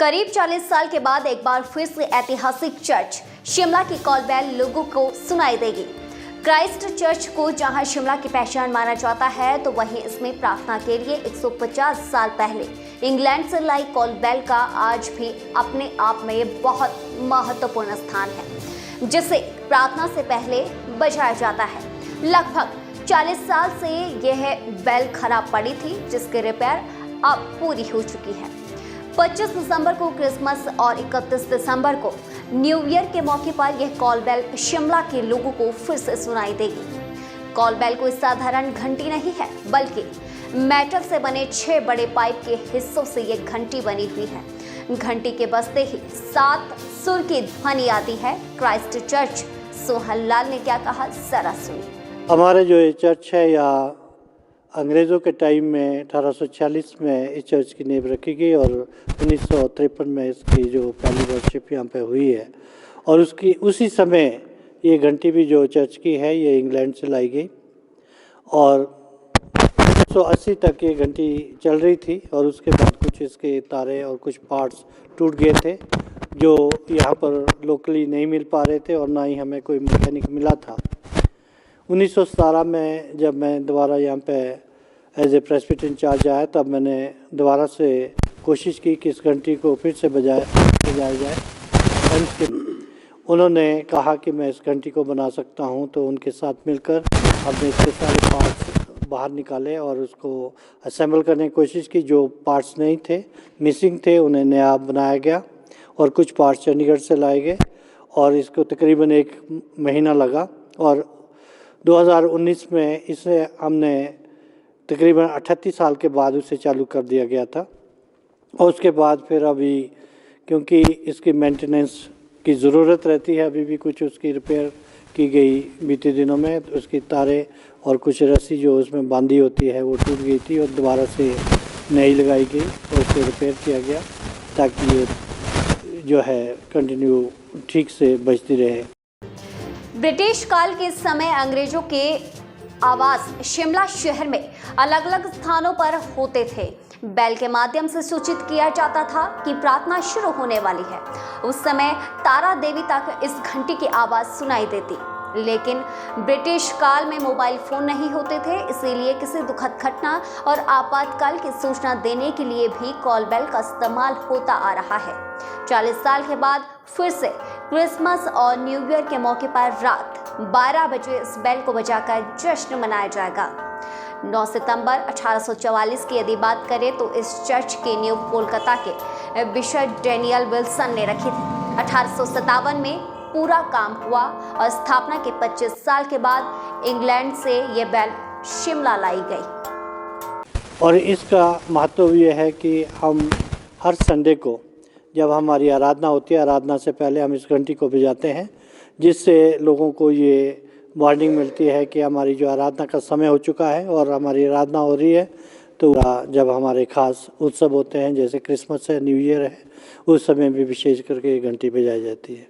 करीब 40 साल के बाद एक बार फिर से ऐतिहासिक चर्च शिमला की कॉल बेल लोगों को सुनाई देगी। क्राइस्ट चर्च को जहां शिमला की पहचान माना जाता है, तो वहीं इसमें प्रार्थना के लिए 150 साल पहले इंग्लैंड से लाई कॉल बेल का आज भी अपने आप में बहुत महत्वपूर्ण स्थान है, जिसे प्रार्थना से पहले बजाया जाता है। लगभग 40 साल से यह बेल खराब पड़ी थी, जिसकी रिपेयर अब पूरी हो चुकी है। 25 दिसंबर को क्रिसमस और 31 दिसंबर को न्यू ईयर के मौके पर यह कॉल बेल शिमला के लोगों को फिर से सुनाई देगी। कॉल बेल कोई साधारण घंटी नहीं है, बल्कि मेटल से बने 6 बड़े पाइप के हिस्सों से यह घंटी बनी हुई है। घंटी के बजते ही 7 सुर की ध्वनि आती है। क्राइस्ट चर्च सोहन लाल ने क्या कहा, जरा सुनिए। हमारे जो ये चर्च है, या अंग्रेज़ों के टाइम में 1846 में इस चर्च की नींव रखी गई और 1953 में इसकी जो पहली वर्शिप यहाँ पे हुई है। और उसी समय ये घंटी भी जो चर्च की है, ये इंग्लैंड से लाई गई और 1980 तक ये घंटी चल रही थी। और उसके बाद कुछ इसके तारे और कुछ पार्ट्स टूट गए थे, जो यहाँ पर लोकली नहीं मिल पा रहे थे और ना ही हमें कोई मैकेनिक मिला था। 1917 में जब मैं दोबारा यहाँ पे एज ए प्रेस्बिटेरियन इंचार्ज आया, तब मैंने दोबारा से कोशिश की कि इस घंटी को फिर से बजाया जाए। उन्होंने कहा कि मैं इस घंटी को बना सकता हूँ, तो उनके साथ मिलकर हमने इसके सारे पार्ट्स बाहर निकाले और उसको असेंबल करने की कोशिश की। जो पार्ट्स नहीं थे, मिसिंग थे, उन्हें नया बनाया गया और कुछ पार्ट्स चंडीगढ़ से लाए गए और इसको तकरीबन 1 महीना लगा। और 2019 में इसे हमने तकरीबन 38 साल के बाद उसे चालू कर दिया गया था। और उसके बाद फिर अभी क्योंकि इसकी मेंटेनेंस की ज़रूरत रहती है, अभी भी कुछ उसकी रिपेयर की गई बीते दिनों में। तो उसकी तारे और कुछ रस्सी जो उसमें बांधी होती है वो टूट गई थी और दोबारा से नई लगाई गई और उसे रिपेयर किया गया, ताकि ये जो है कंटिन्यू ठीक से बजती रहे। ब्रिटिश काल के समय अंग्रेजों के आवास शिमला शहर में अलग अलग स्थानों पर होते थे। बेल के माध्यम से सूचित किया जाता था कि प्रार्थना शुरू होने वाली है। उस समय तारा देवी तक इस घंटी की आवाज सुनाई देती। लेकिन ब्रिटिश काल में मोबाइल फोन नहीं होते थे, इसीलिए किसी दुखद घटना और आपातकाल की सूचना देने के लिए भी कॉल बेल का इस्तेमाल होता आ रहा है। 40 साल के बाद फिर से क्रिसमस और न्यू ईयर के मौके पर रात 12 बजे इस बेल को बजाकर जश्न मनाया जाएगा। 9 सितंबर 1844 की यदि बात करें, तो इस चर्च की नींव कोलकाता के बिशप डेनियल विल्सन ने रखी थी। 1857 में पूरा काम हुआ और स्थापना के 25 साल के बाद इंग्लैंड से ये बेल शिमला लाई गई। और इसका महत्व ये है कि हम हर संडे को जब हमारी आराधना होती है, आराधना से पहले हम इस घंटी को बजाते हैं, जिससे लोगों को ये वार्निंग मिलती है कि हमारी जो आराधना का समय हो चुका है और हमारी आराधना हो रही है। तो जब हमारे खास उत्सव होते हैं, जैसे क्रिसमस है, न्यू ईयर है, उस समय भी विशेष करके ये घंटी बजाई जाती है।